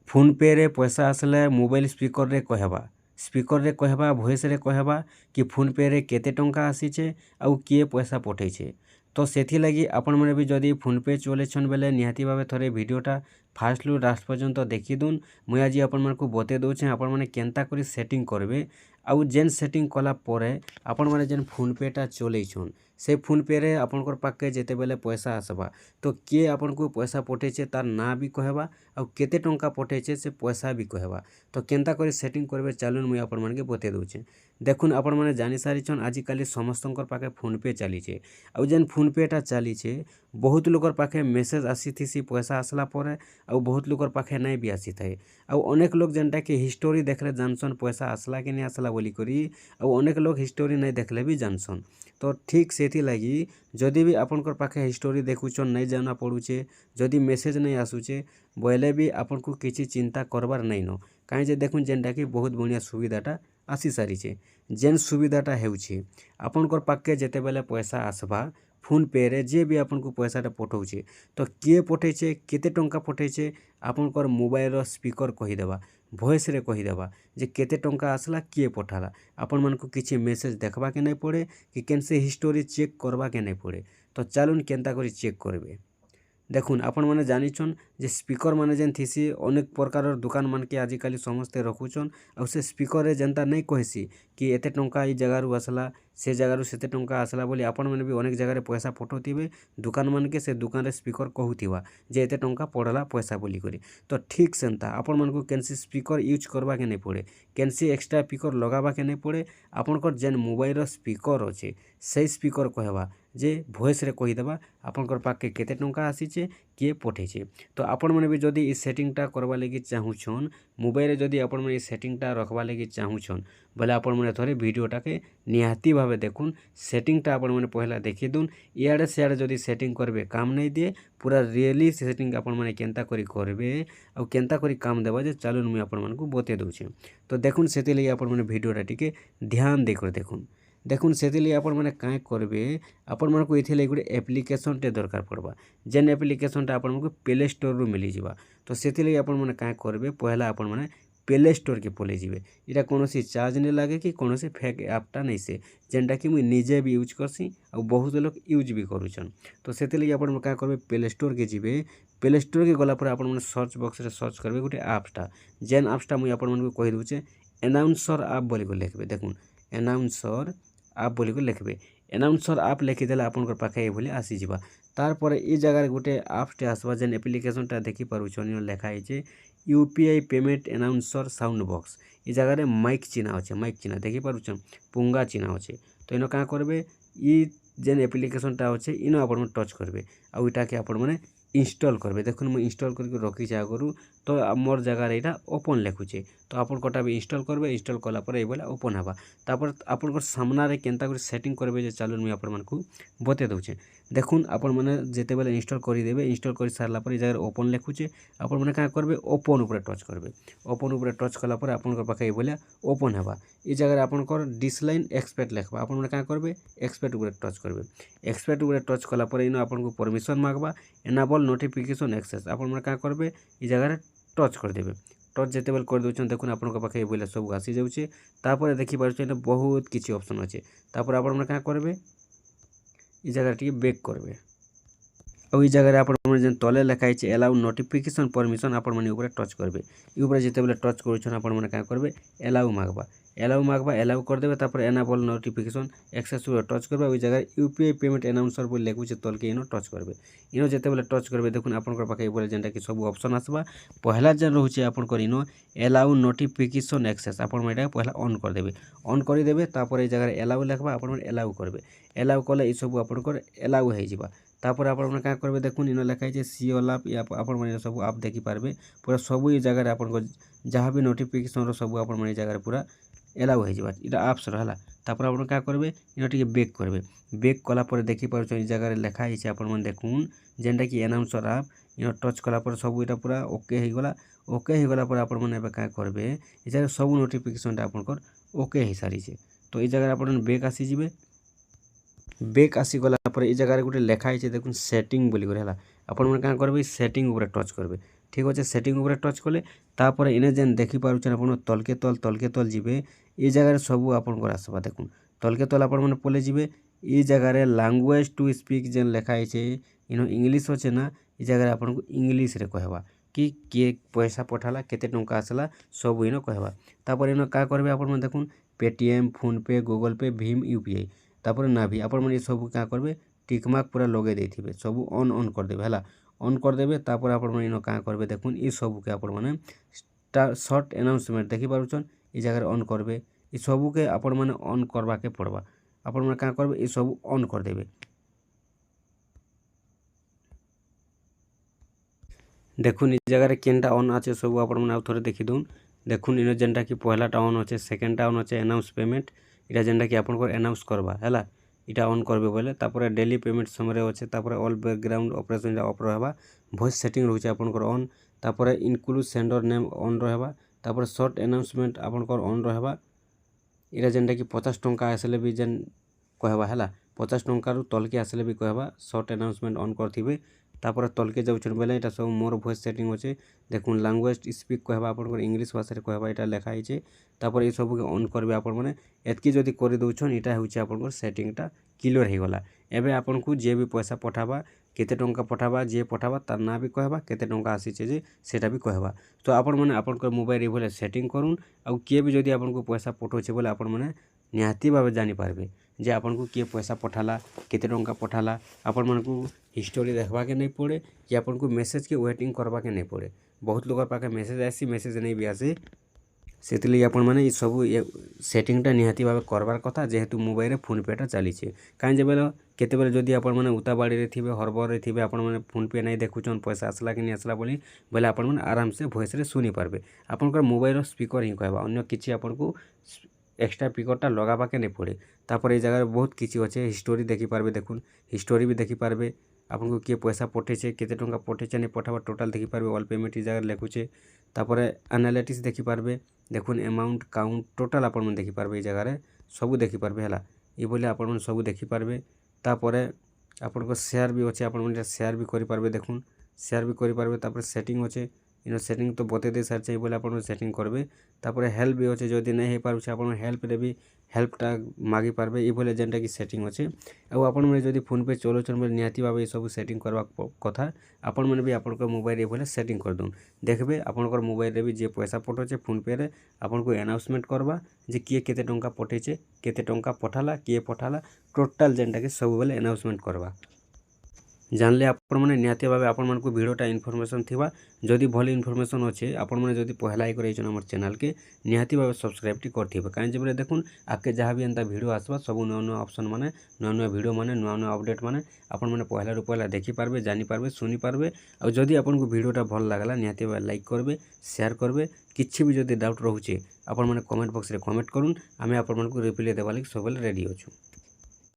Phone पे रे पैसा आसले मोबाइल स्पीकर रे कहवा वॉइस रे कहवा कि फोन पे रे केते टंका आसीचे आउ किए पैसा पठेइछे। तो सेथि लगी आपण माने भी जदि फोन पे चलेछन बेले निहाती भावे थरे वीडियोटा फास्ट लु लास्ट पर्यंत देखि दुन। मुई आज आपण मानकु बते दउछे आपण माने केनता करी सेटिंग करबे आउ जेन सेटिंग कला परे आपण माने जेन फोन पे टा चलेछन से फोन पे रे आपनकर पाके जेते बेले पैसा आसबा तो किए आपनको पैसा पठेइछे तार ना भी कहबा आउ केते टंका पठेइछे से पैसा भी कहबा। तो केनता करी सेटिंग करबे चालुन मुई आपण मानके बते दउछे। देखुन आपण माने जानि सारिछन आजिकाली समस्तंकर पाके फोन पे चलीछे आउ जेन फोन पे टा चलीछे बहुत लोकर पाखे मेसेज आसीथिसी पैसा आसला परे आउ बहुत लोकर पाखे नहीं भी आसी थाए आउ अनेक लोग जेनटा कि हिस्टोरी देखले जानसन पैसा आसला कि नहीं आसला बोली करी आउ अनेक लोग हिस्टोरी नहीं देखले भी जानसन। तो ठीक सेथि लगी जदि भी आपनकर पाखे हिस्टोरी देखुछन नहीं जाना पड़ुछे जदि मेसेज नहीं आसुछे बोले भी आपनको किछि चिंता करबार नहीं न कहीं जे देखुन जेनटा कि बहुत बढ़िया सुविधाटा आसी सारिछे। जेन सुविधाटा हेउछे आपनकर पाखे जेते बेले पैसा आसबा फोन पे रे जे भी आपनको पैसाटा पठौछे तो किए पठेइछे केते टंका पठेइछे आपनकर मोबाइल रो स्पीकर कहिदेबा वॉइस रे कहिदेबा जे केते टंका आसला किए पठाला आपण मानकु किछि मेसेज देखबा के नहीं पड़े कि केनसे हिस्टोरी चेक करबा के नहीं पड़े। तो चालुन केनता करी चेक करबे। देखुन आपण माने जानिछन जे स्पीकर माने जेन थिसी अनेक प्रकार दुकान मान के आजिकाली समस्ते रखुछन आउ से स्पीकर रे जनता नहीं कहसी कि एते टंका ई जगह रु आसला से जगह रु सेते टंका आसला बोली आपण माने भी अनेक जगह रे पैसा पठौथिबे दुकान मान के से दुकान रे स्पीकर कहूथिबा जे एते टंका पड़ला पैसा बोली करी। तो ठीक सेंता आपण मानकु केनसी स्पीकर यूज करबा के नहीं पड़े केनसी एक्स्ट्रा स्पीकर लगाबा के नहीं पड़े आपनकर जेन मोबाइल रो स्पीकर अच्छे से स्पीकर कहबा जे वॉइस रे कहिदेबा आपनकर पाके केते टंका आसीचे किए पठेइछे। तो आपण माने भी जदि ई सेटिंगटा करबा लागि चाहुछन मोबाइल रे जदि आपण माने ई सेटिंगटा रखबा लागि चाहुछन बोले आपण माने थोरे वीडियोटा के निहाती भावे देखुन सेटिंगटा आपण माने पहला देखि दुन इयाडे सियाडे जदि सेटिंग करबे काम नहीं दिए पूरा रियली सेटिंग आपण माने केनता करी करबे आउ केनता करी काम देबा जे चालुन मुई आपण मानकु बते दउछे। तो देखुन सेति लई आपण माने वीडियोटा टिके ध्यान दे कर देखुन। देखुन सेति लई आपण माने काहे करबे आपण मानकु एथि लई गुटे एप्लिकेशन टे दरकार पड़बा जेन एप्लिकेशनटा आपण मानकु प्ले स्टोर रु मिली जिबा। तो सेति लई आपण माने काहे करबे पहला आपण माने प्ले स्टोर के पले जिबे इटा कोनोसी चार्ज नहीं लागे कि कोनोसी फेक ऐपटा नहीं से जेनटा कि मुई निजे भी यूज करसी और बहुत लोग यूज भी करूछन। तो सेति लई आपण का करबे प्ले स्टोर के जिबे प्ले स्टोर के गला पर आपण माने सर्च बॉक्स रे सर्च करबे गुटे ऐपटा जेन ऐपटा मुई आपण मानकु कहि दउचे एनाउंसर ऐप बोली को लिखबे। देखुन एनाउंसर ऐप बोली को लिखबे एनाउंसर ऐप लिखिदेले आपनकर पाखे ए भली आसी जिबा। तार पर ई जगह गुटे ऐपटे आसबा जेन एप्लिकेशनटा देखि पारुछन इन लेखा आइछे UPI payment announcer sound box ई जगह रे माइक चिन्ह अच्छे माइक चिन्ह देखि पारुछन पुंगा चिन्ह अच्छे। तो इन का करबे ई जेन एप्लिकेशनटा अच्छे इन आपण टच करबे आउ इटा के आपण माने इंस्टॉल करबे। देखुन मुझे इंस्टॉल करके रखी आगु तो मोर जगह यहाँ ओपन लिखुचे तो आपन कटा भी इंस्टॉल करबे इंस्टॉल कला पर ये ओपन हवा तापर आपन सामना रे केनता कर सेटिंग करबे जे चालू मुझे आपण मानकु बते दउचे। देखुन आपण माने जेते बेले इंस्टॉल करि देबे इंस्टॉल कर सारला पर जगह ओपन लिखुचे आपण माने का करबे ओपन ऊपर टच करबे ओपन ऊपर टच कला पर आपन पाखे ये ओपन हवा ई जगह आपन डिसलाइन एक्सपेक्ट लिखबा आपण माने का करबे एक्सपेक्ट ऊपर टच करबे एक्सपेक्ट ऊपर टच कला पर इन आपन को परमिशन मागबा एनाबल नोटिफिकेशन एक्सेस आपण माने का करबे ई जगह टच कर देबे टच जेते बेल कर दउछन देखुन आपन पाखे ये सब आसी जाउछे। तापर देखि पारुछन बहुत किछि ऑप्शन अच्छे तापर आपण माने का करबे ई जगह टी बैक करबे और ई जगह आपण जेन तले लिखा है एलाउ नोटिफिकेशन परमिशन आपण माने ऊपर टच करबे ई ऊपर जेते बेले टच करूछन आपण माने का करबे एलाउ मागबा एलाउ कर देबे तापर एनाबल नोटिफिकेशन एक्सेस ऊपर टच करबे ओई जगह यूपीआई पेमेंट एनाउंसर बोल लेखुचे तल के इनो टच करबे इनो जेते बेले टच करबे देखुन आपण पाखे बोले जेनटा कि सब ऑप्शन आसबा पहला जेन रहउचे आपण इनो एलाउ नोटिफिकेशन एक्सेस आपण माने पहला ऑन कर देबे तापर ए जगह एलाउ लिखबा आपण एलाउ करबे एलाउ कले ई सब आपण एलाउ हे जिबा। तापर आपण का करबे देखुन इन लिखा है सी ऑल ऐप या आपण माने सब ऐप देखि पारबे पूरा सब ई जगह आपण जहाँ भी नोटिफिकेशन रो सब आपण माने जगह पूरा एलाउ हो जाए इटा ऐप्स रहा तापर आपण का करबे इन टिके बैक कला पर देखि पारुछ ई जगह लिखा है आपण माने देखुन जेनटा कि एनाउंसर ऐप इन टच कला पर सब इटा पूरा ओके हो गला पर आपण माने का करबे ई जगह सब नोटिफिकेशनटा आपनकर ओके हो सारी छे। तो ई जगह आपण बैक आसी जिबे बैक आसी गला पर ई जगह गोटे लिखा है देखुन सेटिंग बोली करे हला आपण माने का करबे सेटिंग ऊपर टच करबे ঠিক আছে সেটিং উপরে টচ কলে তাପରେ ইনে যেন ଦେଖିପାରୁଛନ୍ ଆପଣ ତଲକେ ତଲ ଯିବେ ଏ ଜାଗାରେ ସବୁ ଆପଣଙ୍କର ଆସିବା ଦେଖୁନ୍ ତଲକେ ତଲ ଆପଣମାନେ ପଲେ ଯିବେ ଏ ଜାଗାରେ ଲାଙ୍ଗୁଏଜ ଟୁ ସ୍ପିକ୍ ଯେନ୍ ଲେଖା ହେଇছে ଇନ ଇଂଲିଶ ଅଛି ନା ଏ ଜାଗାରେ ଆପଣଙ୍କୁ ଇଂଲିଶରେ କହିବା କି କିଏ ପଇସା ପଠାଲା କେତେ ଟଙ୍କା ଆସିଲା ସବୁ ଇନ କହିବା ତାପରେ ଇନ କା କରିବେ ଆପଣମାନେ ଦେଖୁନ୍ पेटीएम फोनपे गूगल पे भीम यूपीआई तापर नाभी आपण माने सब क्या करबे टिक मार्क पूरा लगे देथिबे सब ऑन कर देबे हला ऑन कर देबे तापर आपण माने इनो का करबे देखुन ई सब के आपण माने शॉर्ट अनाउंसमेंट देखि पारुछन ई जगह ऑन करबे ई सब के आपण माने ऑन करबा के पड़बा आपण माने का करबे ई सब ऑन कर देबे देखुन ई जगह केनटा ऑन आछे सब आपण माने आ थोड़े देखि दोन देखुन इन जेनटा कि पहलाटा ऑन अच्छे सेकेंडटा ऑन अच्छे अनाउंस पेमेंट इटा जेनटा कि आपन अनाउंस करबा हैला इटा ऑन करबे बोले तापर डेली पेमेंट समय अच्छे तापर ऑल बैकग्राउंड ऑपरेशन ऑफ रहबा वॉइस सेटिंग रहउचे आपन ऑन तापर इनक्लूड सेंडर नेम ऑन रहबा तापर शॉर्ट अनाउंसमेंट आपन ऑन रहबा इटा जेनटा कि 50 टंका आसले भी जेन कहबा हैला 50 टंका रु तलके आसले भी कहबा शॉर्ट अनाउंसमेंट ऑन करथिबे तापर तलके जाउछन बेले एटा सब मोर वॉइस सेटिंग होचे देखुन लैंग्वेज स्पीक कहबा आपन इंग्लिश भाषा रे कहबा एटा लिखा हिचे तापर ए सब के ऑन करबे आपन माने एतकी जदी करि दउछन एटा होचे आपन सेटिंगटा क्लियर हे गला एबे आपन को जे भी पैसा पठाबा केते टंका पठाबा जे पठाबा तार ना भी कहबा केते टंका आसीचे जे सेटा भी कहबा तो आपन माने आपन मोबाइल रे बोले सेटिंग करूँ आ किए भी जदी आपन को पैसा पठोचे बोले आपन माने निहाती भाव जानि पारबे जे आपन को किए पैसा पठाला केते टंका पठाला आपन मन को हिस्टोरी देखबा के नहीं पड़े कि आपन को मेसेज के वेटिंग करबा के नहीं पड़े बहुत लोग पाखे मेसेज आसी मेसेज नहीं भी आसे से आपण मैंने सब सेटिंगटा निहाती भाव करबार कथा जेहेतु मोबाइल फोन पेटा चली कहीं जब केते जदि आपण मैंने उताबाड़ी रे थिबे हरबर रे थिबे आपण मैंने फोन पे नहीं देखुचन पैसा आसला कि नहीं आसला बोली बोले आपण मैंने आराम से वॉइस रे सुनी पारबे आपनकर मोबाइल स्पीकर ही कहबा अन्य किछि आपण को एक्स्ट्रा स्पीकरटा लगाबा के नहीं पड़े तापर ए जगह बहुत किछि अच्छे हिस्टोरी देखि पारबे देखुन हिस्टोरी भी देखि पारबे आपन को किए पैसा पठेछे केते टंका पठेछे नहीं पठाबा टोटल देखि पारबे ऑल पेमेंट ई जगह लिखुचे तापर एनालिटिक्स देखि पारबे देखुन अमाउंट काउंट टोटल आपन मन देखि पारबे ई जगह रे सब देखि पारबे हला ई बोले आपन मन सब देखि पारबे तापर आपन को शेयर भी अच्छे आपन मन शेयर भी करि पारबे देखुन शेयर भी करि पारबे तापर सेटिंग अच्छे इन सेटिंग तो बते दे सार चाहिए बोले आपन सेटिंग करबे तापर हेल्प भी अच्छे जदि नहीं हो पारुछे आपन हेल्प रे भी हेल्पटा मागी पारबे ई बोले जेनटा कि सेटिंग अच्छे आ आपन मन जदि फोन पे चलोचन बोले निहाती भाव सब सेटिंग करबा कथा आपन मन भी आपन मोबाइल रे बोले सेटिंग कर दोन देखबे आपन मोबाइल रे भी जे पैसा पठोचे फोन पे रे आपन को अनाउंसमेंट करबा जे किए केते टंका पठेचे केते टंका पठाला किए पठाला टोटल जेनटा कि सब बोले अनाउंसमेंट करबा जानले आपण मैंने निहाती भाव आपण मन को भिडटा इनफॉरमेशन थिबा जदि भल इनफॉरमेशन अच्छे आपण मैंने जदि पहला ही करछन हमर चैनल के निहाती भाव सब्सक्राइब टी करथिबे काहे जे देखुन आके जहाँ भी एंता वीडियो आसबा सब नया नया ऑप्शन माने नया वीडियो माने नया अपडेट माने आपण मैंने पहला रु पहला देखि पारबे जानि पारबे सुनि पारबे और जदि आपण को वीडियोटा भल लागला निहाती भाव लाइक करबे शेयर करबे किछि भी जदि डाउट रहउचे आपण मैंने कमेंट बॉक्स रे कमेंट करूँ आमे आपण मन को रिप्लाई देबा लागि सब रेडी अछु।